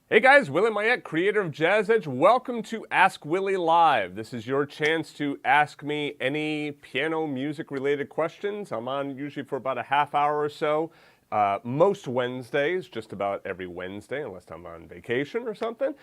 Hey guys, Willie Myette, creator of Jazz Edge. Welcome to Ask Willie Live. This is your chance to ask me any piano music related questions. I'm on usually for about a half hour or so. Most Wednesdays, just about every Wednesday, unless I'm on vacation or something.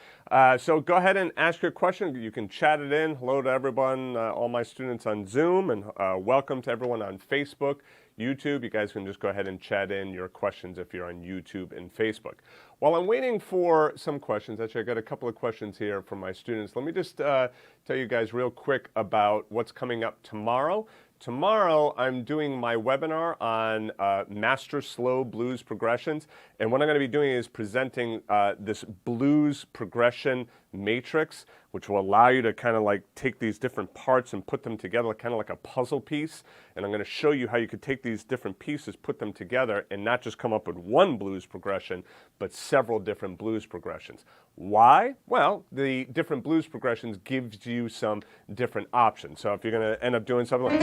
So go ahead and ask your question. You can chat it in. Hello to everyone, all my students on Zoom, and welcome to everyone on Facebook, YouTube. You guys can just go ahead and chat in your questions if you're on YouTube and Facebook. While I'm waiting for some questions, actually I got a couple of questions here from my students. Let me just tell you guys real quick about what's coming up tomorrow. Tomorrow, I'm doing my webinar on Master Slow Blues Progressions. And what I'm going to be doing is presenting this blues progression matrix, which will allow you to kind of like take these different parts and put them together, kind of like a puzzle piece. And I'm going to show you how you could take these different pieces, put them together, and not just come up with one blues progression, but several different blues progressions. Why? Well, the different blues progressions gives you some different options. So if you're going to end up doing something like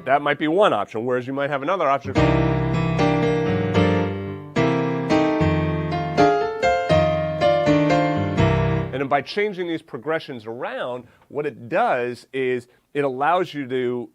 that might be one option, whereas you might have another option. And by changing these progressions around, what it does is it allows you to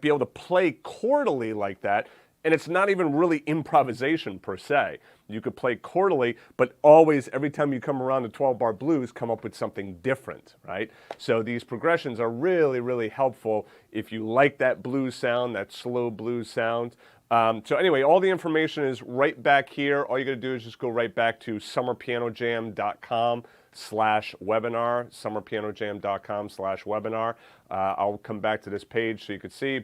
be able to play chordally like that. And it's not even really improvisation per se. You could play chordally, but always, every time you come around to 12-bar blues, come up with something different, right? So these progressions are really, really helpful if you like that blues sound, that slow blues sound. So anyway, all the information is right back here. All you got to do is just go right back to summerpianojam.com/webinar, summerpianojam.com/webinar. I'll come back to this page so you can see,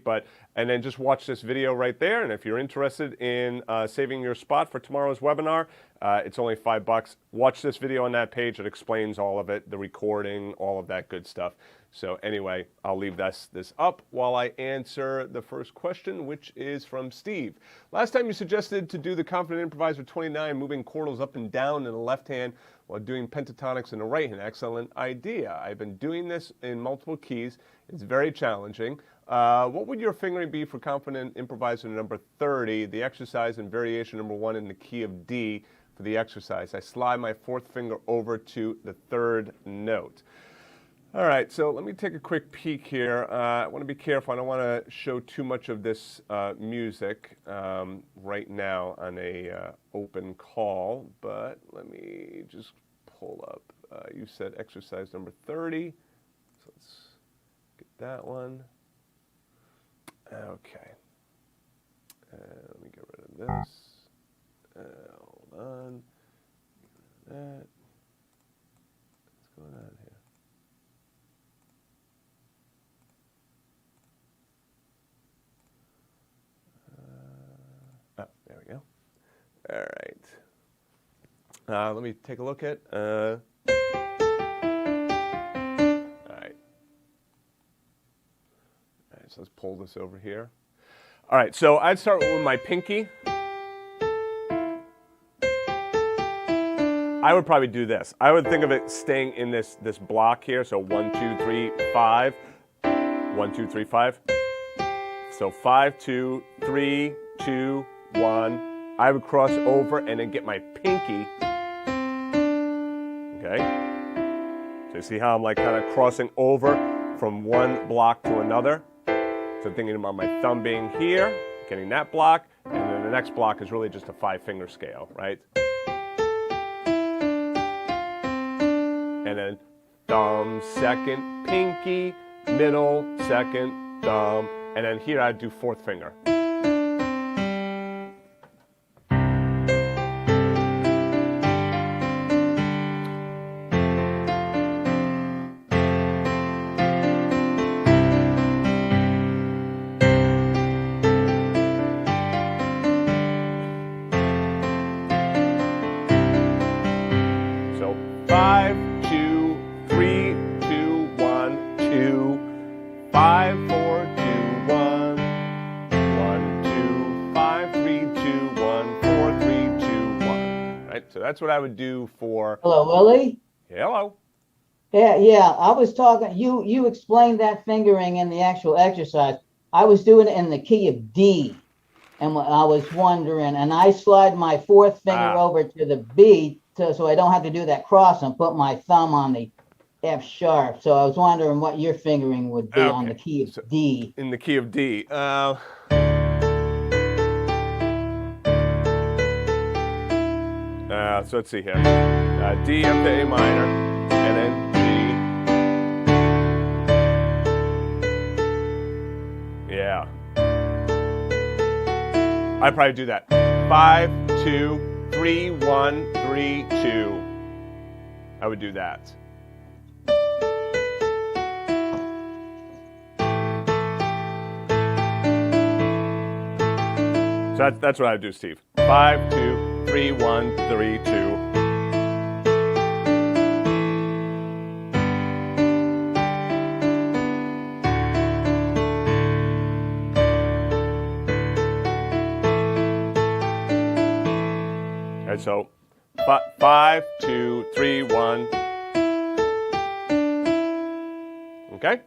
and then just watch this video right there. And if you're interested in saving your spot for tomorrow's webinar, it's only $5. Watch this video on that page. It explains all of it, the recording, all of that good stuff. So anyway, I'll leave this up while I answer the first question, which is from Steve. Last time you suggested to do the Confident Improviser 29, moving chordals up and down in the left hand while doing pentatonics in the right hand. Excellent idea. I've been doing this in multiple keys. It's very challenging. What would your fingering be for Confident Improviser number 30, the exercise and variation number 1 in the key of D for the exercise? I slide my fourth finger over to the third note. All right, so let me take a quick peek here. I want to be careful. I don't want to show too much of this music right now on a open call, but let me just pull up. You said exercise number 30, so let's get that one. Okay. Let me get rid of this. Hold on. That. What's going on here? Oh, there we go. All right. Let me take a look at. All right. All right, so let's pull this over here. All right, so I'd start with my pinky. I would probably do this. I would think of it staying in this block here. So 1, 2, 3, 5. 1, 2, 3, 5. So 5, 2, 3, 2, 1. I would cross over and then get my pinky. Okay. So you see how I'm like kind of crossing over from one block to another. So thinking about my thumb being here, getting that block, and then the next block is really just a 5-finger scale, right? And then thumb, second, pinky, middle, second, thumb, and then here I'd do fourth finger. So 5, 2, 3, 2, 1, 2, 5, 4, 2, 1, 1, 2, 5, 3, 2, 1, 4, 3, 2, 1. Right? So that's what I would do for. Hello, Willie. Hello. Yeah, I was talking. You explained that fingering in the actual exercise. I was doing it in the key of D, and I was wondering, and I slide my fourth finger over to the B, so I don't have to do that cross and put my thumb on the F sharp. So I was wondering what your fingering would be on the key of D. In the key of D. So let's see here. D up to A minor, and then G. Yeah. I'd probably do that. 5, 2, 3, 1, 3, 2. I would do that. So that's what I would do, Steve. 5, 2, 3, 1, 3, 2. All right, so 5, 2, 3, 1. Okay?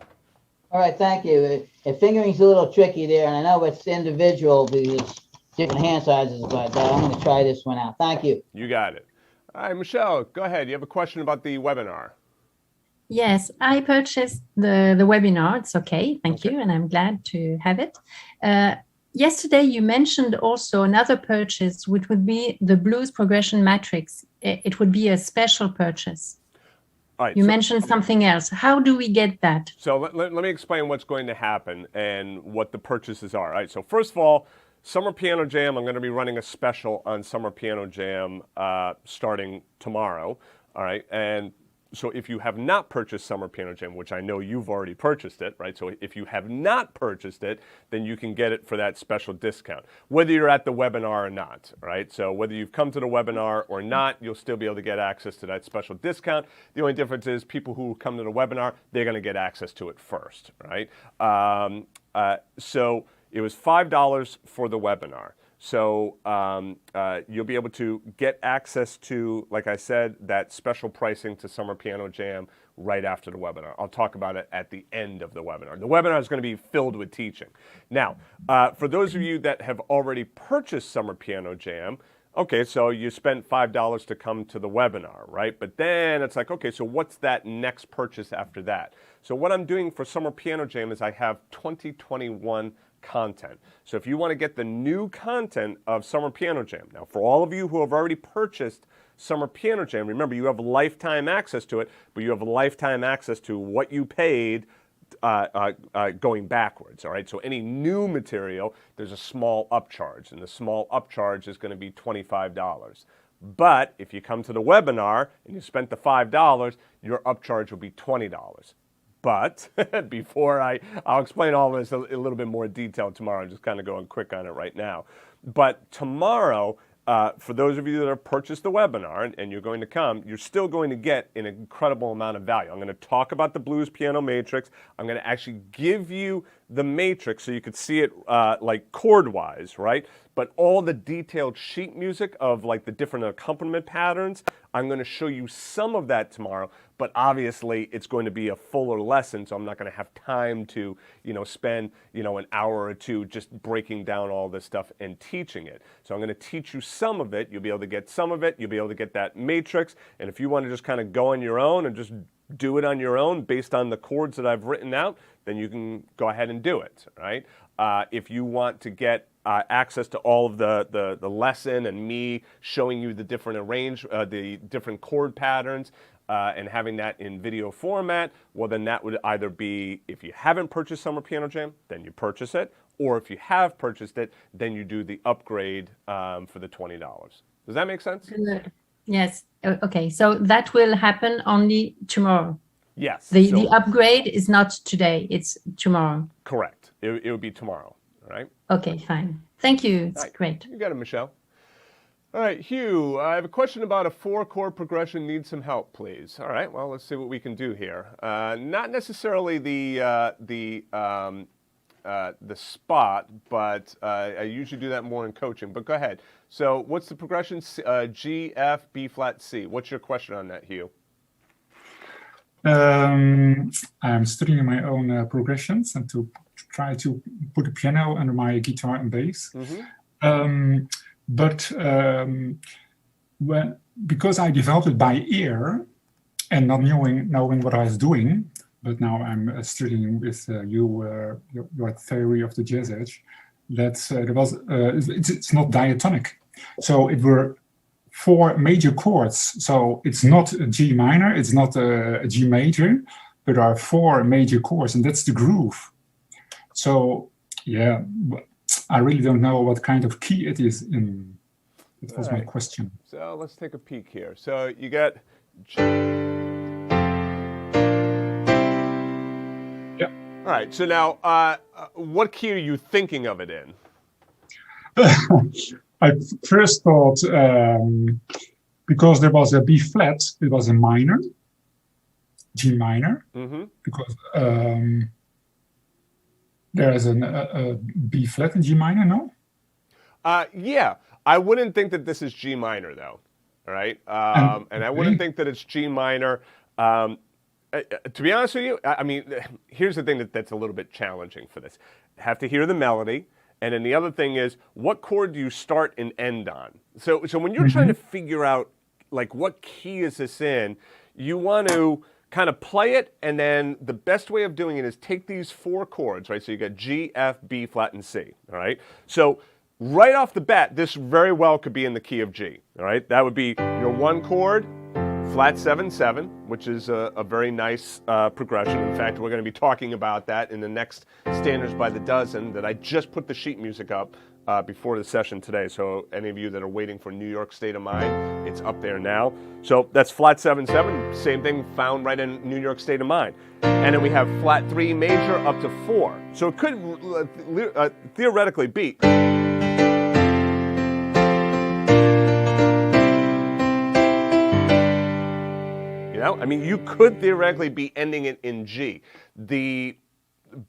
All right, thank you. Fingering's a little tricky there, and I know it's individual because different hand sizes, but I'm going to try this one out. Thank you. You got it. All right, Michelle, go ahead. You have a question about the webinar. Yes, I purchased the webinar. It's okay. Thank you. And I'm glad to have it. Yesterday, you mentioned also another purchase, which would be the blues progression matrix. It would be a special purchase. All right, you mentioned something else. How do we get that? So let me explain what's going to happen and what the purchases are. All right, so first of all, Summer Piano Jam, I'm going to be running a special on Summer Piano Jam starting tomorrow. All right, and so if you have not purchased Summer Piano Jam, which I know you've already purchased it, right? So if you have not purchased it, then you can get it for that special discount, whether you're at the webinar or not, right? So whether you've come to the webinar or not, you'll still be able to get access to that special discount. The only difference is people who come to the webinar, they're going to get access to it first, right? So it was $5 for the webinar. So you'll be able to get access to, like I said, that special pricing to Summer Piano Jam right after the webinar. I'll talk about it at the end of the webinar. The webinar is going to be filled with teaching. Now, for those of you that have already purchased Summer Piano Jam, okay, so you spent $5 to come to the webinar, right? But then it's like, okay, so what's that next purchase after that? So what I'm doing for Summer Piano Jam is I have 2021 content. So if you want to get the new content of Summer Piano Jam, now for all of you who have already purchased Summer Piano Jam, remember you have lifetime access to it, but you have lifetime access to what you paid going backwards, all right? So any new material, there's a small upcharge, and the small upcharge is going to be $25. But if you come to the webinar and you spent the $5, your upcharge will be $20. But before I'll explain all this a little bit more detail tomorrow. I'm just kind of going quick on it right now. But tomorrow, for those of you that have purchased the webinar and you're going to come, you're still going to get an incredible amount of value. I'm going to talk about the Blues Piano Matrix. I'm going to actually give you the matrix so you could see it like chord-wise, right? But all the detailed sheet music of like the different accompaniment patterns, I'm going to show you some of that tomorrow. But obviously, it's going to be a fuller lesson, so I'm not going to have time to, spend, an hour or two just breaking down all this stuff and teaching it. So I'm going to teach you some of it. You'll be able to get some of it. You'll be able to get that matrix. And if you want to just kind of go on your own and just do it on your own based on the chords that I've written out, then you can go ahead and do it, right? If you want to get access to all of the lesson and me showing you the different chord patterns, and having that in video format, well, then that would either be, if you haven't purchased Summer Piano Jam, then you purchase it, or if you have purchased it, then you do the upgrade for the $20. Does that make sense? Yes. Okay. So that will happen only tomorrow. Yes. The upgrade is not today. It's tomorrow. Correct. It would be tomorrow. All right. Okay. Fine. Thank you. It's great. You got it, Michelle. All right, Hugh, I have a question about a 4-chord progression. Need some help, please. All right, well, let's see what we can do here. Not necessarily the spot, but I usually do that more in coaching. But go ahead. So what's the progression? G, F, B flat, C. What's your question on that, Hugh? I'm studying my own progressions and to try to put a piano under my guitar and bass. But because I developed it by ear and not knowing what I was doing, but now I'm studying with your theory of the jazz edge, that it's not diatonic. So it were 4 major chords. So it's not a G minor, it's not a G major, but there are 4 major chords, and that's the groove. So yeah, I really don't know what kind of key it is in. That was my question. So let's take a peek here. So you got G. Yeah. All right. So now, what key are you thinking of it in? I first thought, because there was a B flat, it was a minor, G minor, because there is a B flat in G minor, no? Yeah. I wouldn't think that this is G minor, though. All right. And I wouldn't think that it's G minor. To be honest with you, I mean, here's the thing that's a little bit challenging for this. Have to hear the melody. And then the other thing is, what chord do you start and end on? So when you're trying to figure out, like, what key is this in, you want to kind of play it, and then the best way of doing it is take these 4 chords, right? So you got G, F, B flat, and C, all right? So right off the bat, this very well could be in the key of G, all right? That would be your 1 chord, flat 7/7, which is a very nice progression. In fact, we're going to be talking about that in the next Standards by the Dozen that I just put the sheet music up before the session today. So any of you that are waiting for New York State of Mind, it's up there now. So that's flat 7/7, same thing found right in New York State of Mind. And then we have flat 3 major up to 4. So it could theoretically be. You know, I mean, you could theoretically be ending it in G. The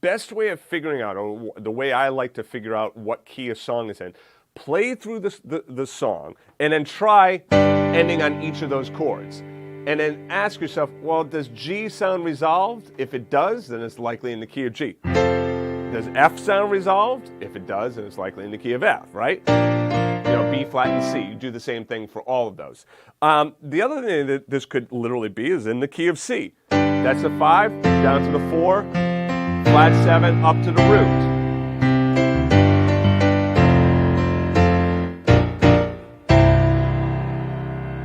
best way of figuring out, or the way I like to figure out what key a song is in, play through the song and then try ending on each of those chords. And then ask yourself, well, does G sound resolved? If it does, then it's likely in the key of G. Does F sound resolved? If it does, then it's likely in the key of F, right? You know, B flat and C. You do the same thing for all of those. The other thing that this could literally be is in the key of C. That's a 5, down to the 4, flat 7, up to the root.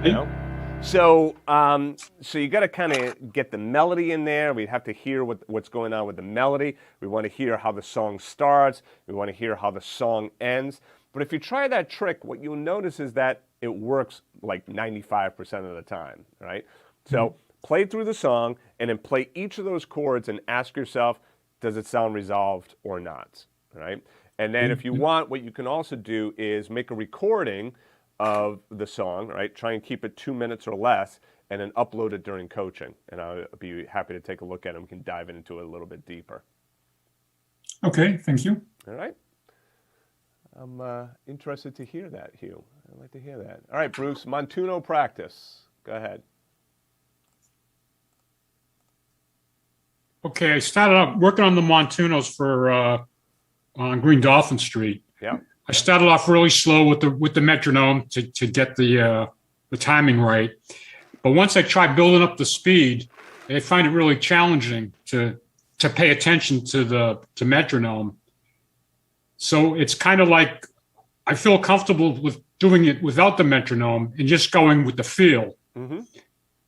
You know? So you got to kind of get the melody in there. We have to hear what's going on with the melody. We want to hear how the song starts. We want to hear how the song ends. But if you try that trick, what you'll notice is that it works like 95% of the time, right? So play through the song and then play each of those chords and ask yourself, does it sound resolved or not, right? And then if you want, what you can also do is make a recording of the song, right? Try and keep it 2 minutes or less and then upload it during coaching. And I'll be happy to take a look at it. We can dive into it a little bit deeper. Okay, thank you. All right. I'm interested to hear that, Hugh. I'd like to hear that. All right, Bruce, Montuno practice. Go ahead. Okay, I started out working on the Montunos for on Green Dolphin Street. Yeah. I started off really slow with the metronome to get the timing right. But once I tried building up the speed, I find it really challenging to pay attention to metronome. So it's kind of like I feel comfortable with doing it without the metronome and just going with the feel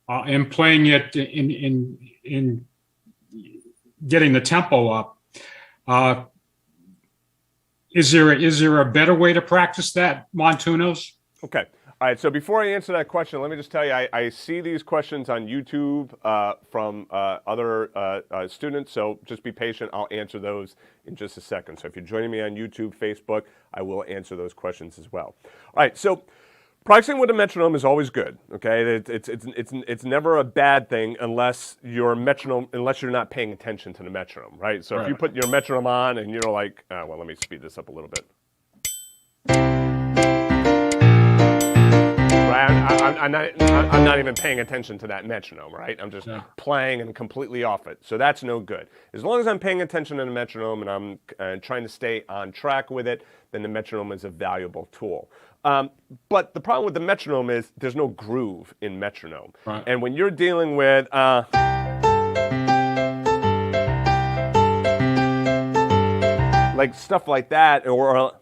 and playing it in getting the tempo up. Is there a better way to practice that, Montunos? Okay. All right. So before I answer that question, let me just tell you, I see these questions on YouTube from other students. So just be patient. I'll answer those in just a second. So if you're joining me on YouTube, Facebook, I will answer those questions as well. All right. So practicing with a metronome is always good. Okay. It's never a bad thing unless you're not paying attention to the metronome. Right. So if you put your metronome on and you're like, well, let me speed this up a little bit. I'm not even paying attention to that metronome, right? I'm just playing and completely off it. So that's no good. As long as I'm paying attention to the metronome and I'm trying to stay on track with it, then the metronome is a valuable tool. But the problem with the metronome is there's no groove in metronome. Right. And when you're dealing with like stuff like that, or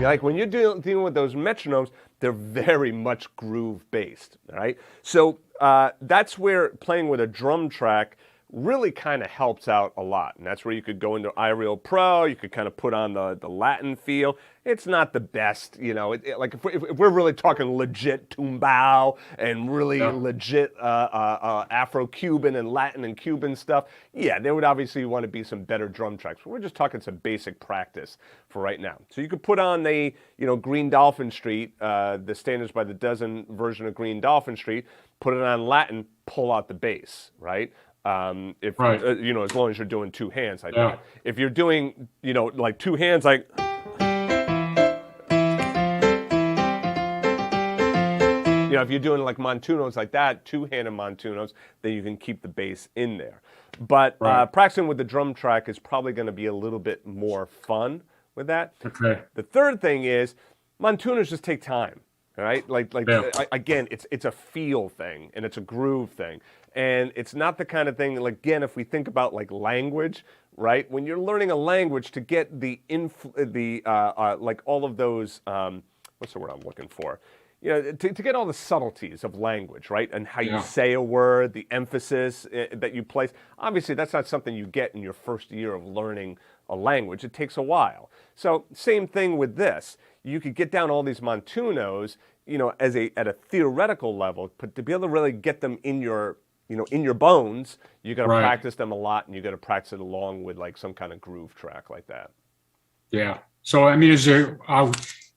like when you're dealing with those metronomes, they're very much groove based, all right? So that's where playing with a drum track really kind of helps out a lot. And that's where you could go into iReal Pro, you could kind of put on the Latin feel. It's not the best, you know, like if we're really talking legit tumbao and really legit Afro-Cuban and Latin and Cuban stuff, yeah, there would obviously want to be some better drum tracks. But we're just talking some basic practice for right now. So you could put on the, you know, Green Dolphin Street, the Standards by the Dozen version of Green Dolphin Street, put it on Latin, pull out the bass, right? If you know, as long as you're doing two hands like that. If you're doing, you know, like two hands, like you know, if you're doing like montunos like that, two-handed montunos, then you can keep the bass in there. But practicing with the drum track is probably going to be a little bit more fun with that. Okay. The third thing is montunos just take time. All right, again, it's a feel thing and it's a groove thing, and it's not the kind of thing. Like, again, if we think about like language, right? When you're learning a language, to get like all of those, what's the word I'm looking for? You know, to get all the subtleties of language, right? And how you say a word, the emphasis that you place. Obviously, that's not something you get in your first year of learning a language. It takes a while. So same thing with this. You could get down all these montunos, you know, at a theoretical level, but to be able to really get them in your, you know, in your bones, you got to practice them a lot, and you got to practice it along with like some kind of groove track like that. Yeah. So I mean, is there?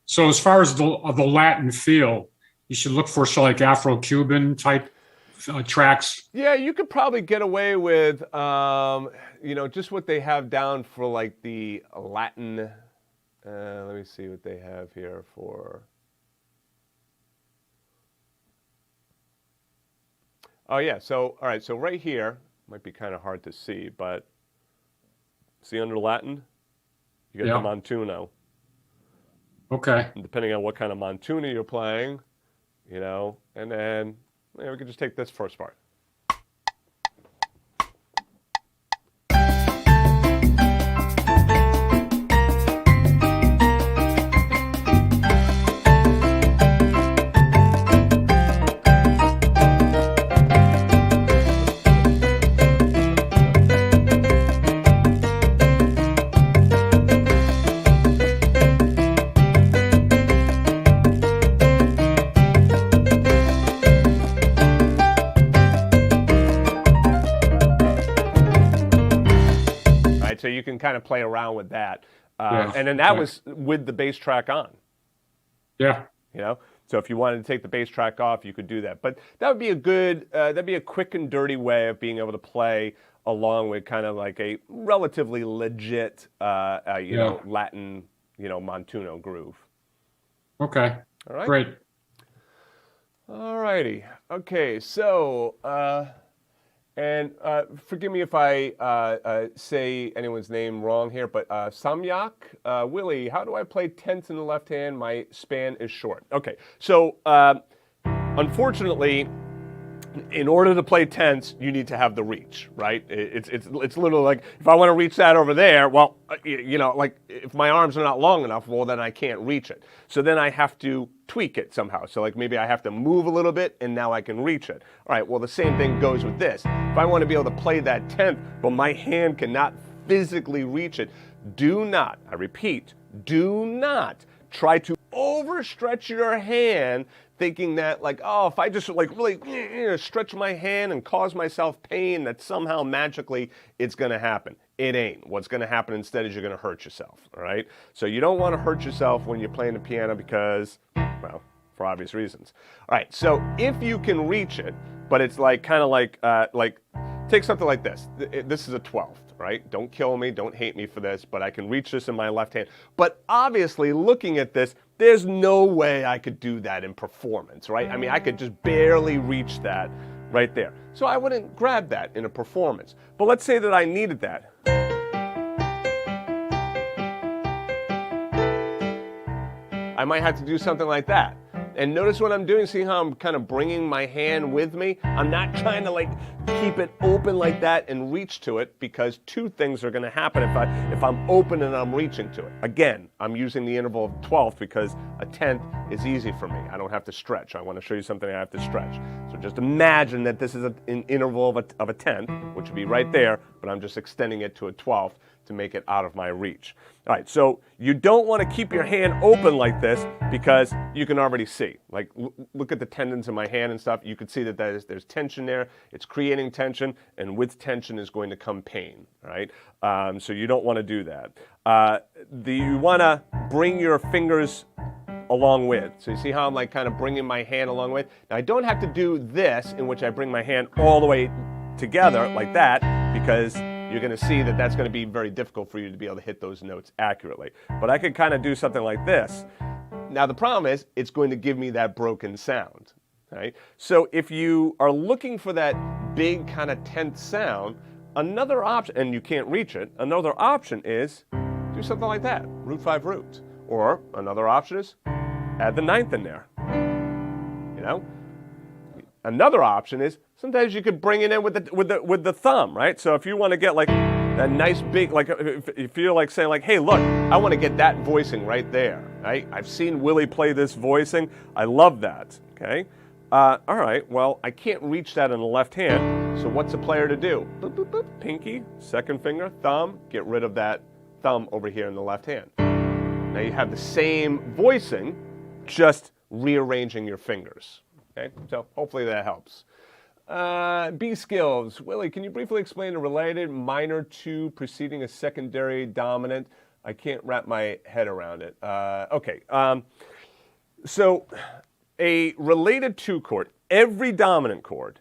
So as far as the Latin feel, you should look for like Afro-Cuban type tracks. Yeah, you could probably get away with, you know, just what they have down for like the Latin. Let me see what they have here for. Oh yeah, so all right, so right here might be kind of hard to see, but see under Latin, you get the montuno. Okay. And depending on what kind of montuno you're playing, you know, and then we can just take this first part. So you can kind of play around with that. And then that was with the bass track on. Yeah. You know, so if you wanted to take the bass track off, you could do that. But that would be a good, that'd be a quick and dirty way of being able to play along with kind of like a relatively legit, you know, Latin, you know, montuno groove. Okay. All right. Great. All righty. Okay. So, and forgive me if I say anyone's name wrong here, but Samyak, Willie, how do I play tenths in the left hand? My span is short. Okay, so unfortunately, in order to play tenths, you need to have the reach, right? It's literally like, if I want to reach that over there, well, you know, like if my arms are not long enough, well, then I can't reach it. So then I have to tweak it somehow. So like maybe I have to move a little bit and now I can reach it. All right, well, the same thing goes with this. If I want to be able to play that tenth, but my hand cannot physically reach it, do not, I repeat, do not try to overstretch your hand thinking that like, oh, if I just like really stretch my hand and cause myself pain, that somehow magically it's going to happen. It ain't. What's going to happen instead is you're going to hurt yourself, all right? So you don't want to hurt yourself when you're playing the piano because, well, for obvious reasons. All right, so if you can reach it, but it's like kind of like take something like this. This is a 12th, right? Don't kill me, don't hate me for this, but I can reach this in my left hand. But obviously, looking at this, there's no way I could do that in performance, right? I mean, I could just barely reach that right there. So I wouldn't grab that in a performance. But let's say that I needed that. I might have to do something like that. And notice what I'm doing, see how I'm kind of bringing my hand with me? I'm not trying to like keep it open like that and reach to it, because two things are gonna happen if I'm open and I'm reaching to it. Again, I'm using the interval of 12th because a 10th is easy for me. I don't have to stretch. I wanna show you something I have to stretch. So just imagine that this is an interval of a 10th, which would be right there, but I'm just extending it to a 12th to make it out of my reach. All right, so you don't want to keep your hand open like this because you can already see. Like, look at the tendons in my hand and stuff. You can see that there's tension there. It's creating tension, and with tension is going to come pain, all right? So you don't want to do that. You want to bring your fingers along with. So you see how I'm like kind of bringing my hand along with? Now I don't have to do this, in which I bring my hand all the way together like that, because you're going to see that that's going to be very difficult for you to be able to hit those notes accurately. But I could kind of do something like this. Now the problem is, it's going to give me that broken sound, right? So if you are looking for that big kind of tense sound, another option, and you can't reach it, another option is do something like that, root 5 root. Or another option is add the 9th in there, you know? Another option is sometimes you could bring it in with the thumb, right? So if you want to get like that nice big, like if you're like saying like, hey, look, I want to get that voicing right there, right? I've seen Willie play this voicing. I love that, okay? All right, well, I can't reach that in the left hand, so what's a player to do? Boop, boop, boop, pinky, second finger, thumb, get rid of that thumb over here in the left hand. Now you have the same voicing, just rearranging your fingers. Okay, so hopefully that helps. B skills. Willie, can you briefly explain a related minor 2 preceding a secondary dominant? I can't wrap my head around it. Okay, so a related 2 chord, every dominant chord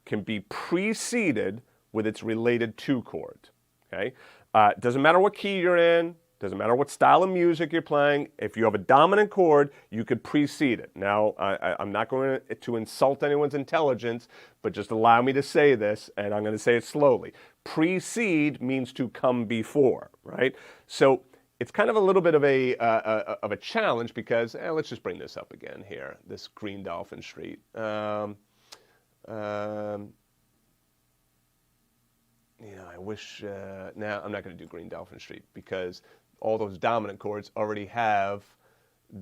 can be preceded with its related 2 chord. Okay, doesn't matter what key you're in. Doesn't matter what style of music you're playing. If you have a dominant chord, you could precede it. Now, I'm not going to insult anyone's intelligence, but just allow me to say this, and I'm going to say it slowly. Precede means to come before, right? So it's kind of a little bit of a challenge because, let's just bring this up again here, this Green Dolphin Street. I wish, now I'm not going to do Green Dolphin Street because all those dominant chords already have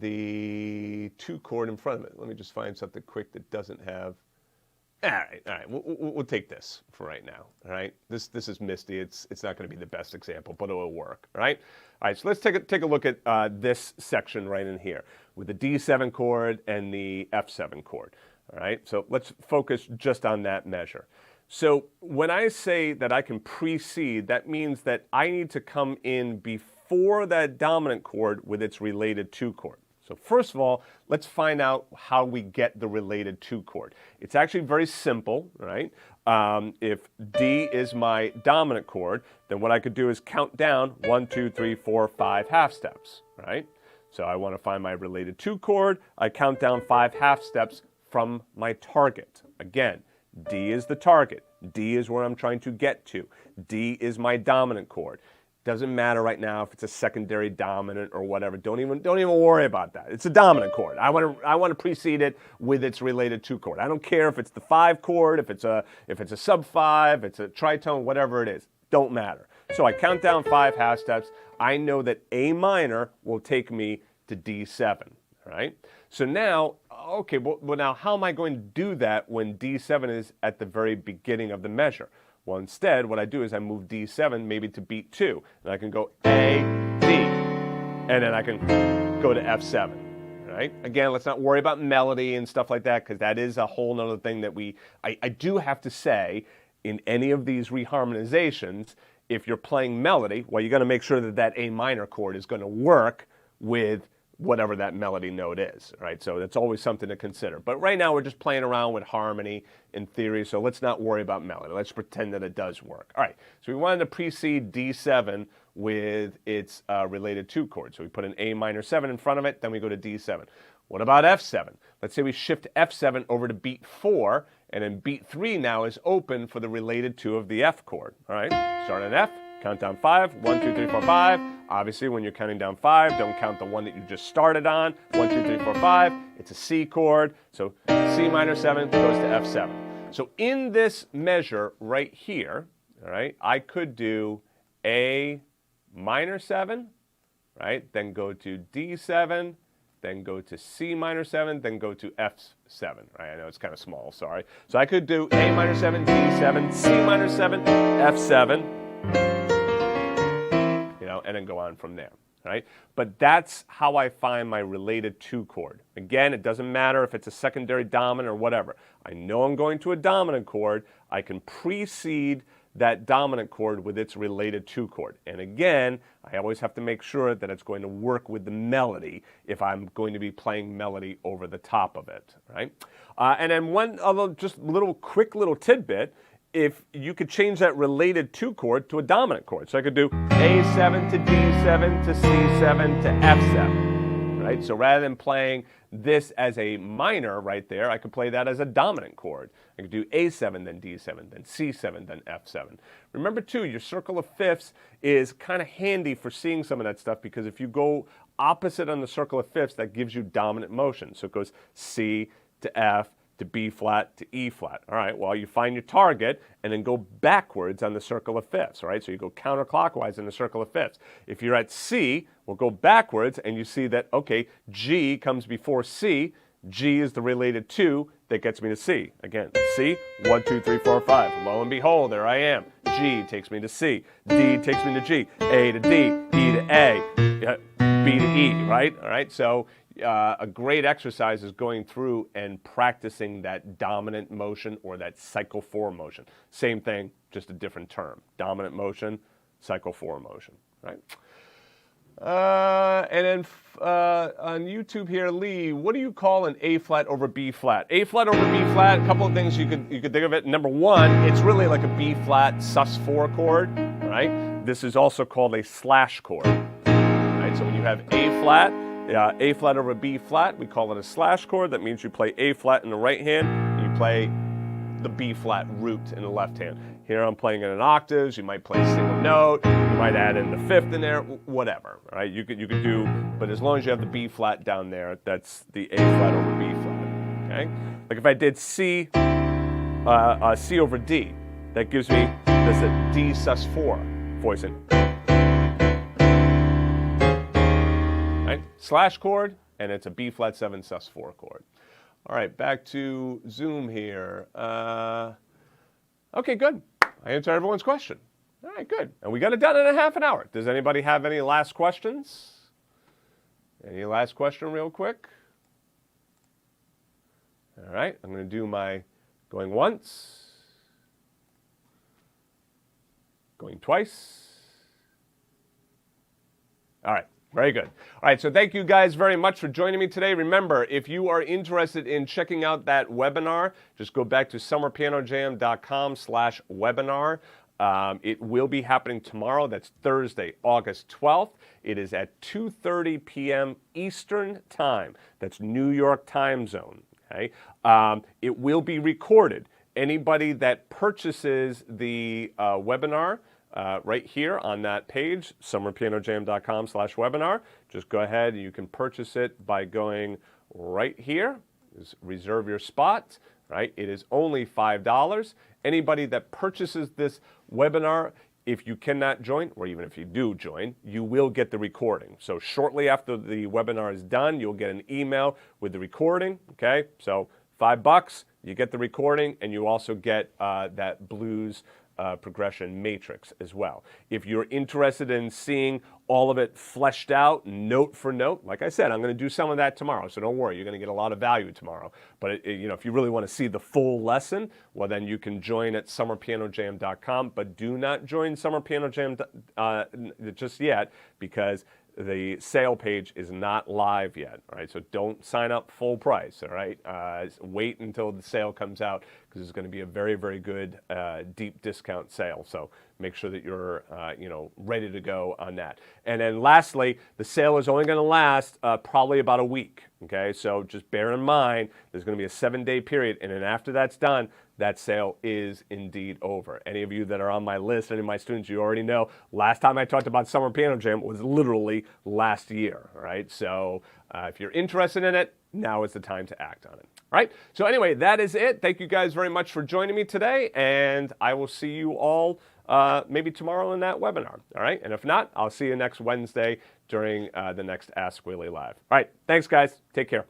the 2 chord in front of it. Let me just find something quick that doesn't have. All right, we'll take this for right now, all right? This is Misty. It's not going to be the best example, but it will work, all right? All right, so let's take a look at this section right in here with the D7 chord and the F7 chord, all right? So let's focus just on that measure. So when I say that I can precede, that means that I need to come in before that dominant chord with its related 2 chord. So first of all, let's find out how we get the related 2 chord. It's actually very simple, right? If D is my dominant chord, then what I could do is count down 1, 2, 3, 4, 5 half steps, right? So I want to find my related 2 chord. I count down 5 half steps from my target. Again, D is the target. D is where I'm trying to get to. D is my dominant chord. Doesn't matter right now if it's a secondary dominant or whatever. Don't even worry about that. It's a dominant chord. I want to precede it with its related 2 chord. I don't care if it's the 5 chord, if it's a sub 5, it's a tritone, whatever it is. Don't matter. So I count down 5 half steps. I know that A minor will take me to D7. Right? So now, okay, well now how am I going to do that when D7 is at the very beginning of the measure? Well, instead, what I do is I move D7 maybe to beat 2, and I can go A, D, and then I can go to F7, right? Again, let's not worry about melody and stuff like that, because that is a whole nother thing that I do have to say in any of these reharmonizations, if you're playing melody, well, you're going to make sure that that A minor chord is going to work with whatever that melody note is, right? So that's always something to consider. But right now we're just playing around with harmony in theory, so let's not worry about melody. Let's pretend that it does work. All right, so we wanted to precede D7 with its related 2 chord. So we put an A minor 7 in front of it, then we go to D7. What about F7? Let's say we shift F7 over to beat 4, and then beat 3 now is open for the related 2 of the F chord. All right, start on F. Count down 5, 1, 2, 3, 4, 5. Obviously, when you're counting down 5, don't count the one that you just started on. 1, 2, 3, 4, 5. It's a C chord. So C minor 7 goes to F7. So in this measure right here, all right, I could do A minor 7, right? Then go to D7, then go to C minor 7, then go to F7, right? I know it's kind of small, sorry. So I could do A minor 7, D7, C minor 7, F7. And then go on from there, right? But that's how I find my related 2 chord. Again, it doesn't matter if it's a secondary dominant or whatever. I know I'm going to a dominant chord. I can precede that dominant chord with its related 2 chord. And again, I always have to make sure that it's going to work with the melody if I'm going to be playing melody over the top of it, right? And then one other just quick little tidbit, if you could change that related 2 chord to a dominant chord. So I could do A7 to D7 to C7 to F7, right? So rather than playing this as a minor right there, I could play that as a dominant chord. I could do A7, then D7, then C7, then F7. Remember too, your circle of fifths is kind of handy for seeing some of that stuff, because if you go opposite on the circle of fifths, that gives you dominant motion. So it goes C to F, to B flat, to E flat. All right, well, you find your target and then go backwards on the circle of fifths, right? So you go counterclockwise in the circle of fifths. If you're at C, we'll go backwards and you see that, okay, G comes before C. G is the related 2 that gets me to C. Again, C, 1, 2, 3, 4, 5. Lo and behold, there I am. G takes me to C. D takes me to G. A to D, E to A, B to E, right? All right, so a great exercise is going through and practicing that dominant motion or that cycle 4 motion. Same thing, just a different term. Dominant motion, cycle 4 motion, right? And then on YouTube here, Lee, what do you call an A flat over B flat? A flat over B flat, a couple of things you could think of it. Number one, it's really like a B flat sus4 chord, right? This is also called a slash chord, right? So when you have A flat over B flat, we call it a slash chord. That means you play A flat in the right hand, and you play the B flat root in the left hand. Here I'm playing it in octaves. You might play a single note. You might add in the fifth in there, whatever, right? You could do, but as long as you have the B flat down there, that's the A flat over B flat, okay? Like if I did C over D, that gives me, that's a D sus4 voicing. Right? Slash chord, and it's a B flat 7 sus4 chord. All right, back to Zoom here. Okay, good. I answered everyone's question. All right, good. And we got it done in a half an hour. Does anybody have any last questions? Any last question real quick? All right, I'm going to do my going once, going twice. All right. Very good. All right, so thank you guys very much for joining me today. Remember, if you are interested in checking out that webinar, just go back to summerpianojam.com/webinar. It will be happening tomorrow. That's Thursday, August 12th. It is at 2:30 p.m. Eastern Time. That's New York time zone. Okay. It will be recorded. Anybody that purchases the webinar, right here on that page, summerpianojam.com/webinar. Just go ahead and you can purchase it by going right here. Just reserve your spot, right? It is only $5. Anybody that purchases this webinar, if you cannot join, or even if you do join, you will get the recording. So shortly after the webinar is done, you'll get an email with the recording, okay? So $5, you get the recording, and you also get that blues progression matrix as well. If you're interested in seeing all of it fleshed out, note for note, like I said, I'm going to do some of that tomorrow, so don't worry, you're going to get a lot of value tomorrow. But if you really want to see the full lesson, well, then you can join at summerpianojam.com, but do not join Summer Piano Jam just yet, because the sale page is not live yet, all right? So don't sign up full price, all right? Wait until the sale comes out, because it's going to be a very, very good deep discount sale. So make sure that you're, ready to go on that. And then lastly, the sale is only going to last probably about a week, okay? So just bear in mind, there's going to be a 7-day period, and then after that's done, that sale is indeed over. Any of you that are on my list, any of my students, you already know, last time I talked about Summer Piano Jam was literally last year, all right? So if you're interested in it, now is the time to act on it. All right, so anyway, that is it. Thank you guys very much for joining me today, and I will see you all maybe tomorrow in that webinar, all right? And if not, I'll see you next Wednesday during the next Ask Willie Live. All right, thanks guys. Take care.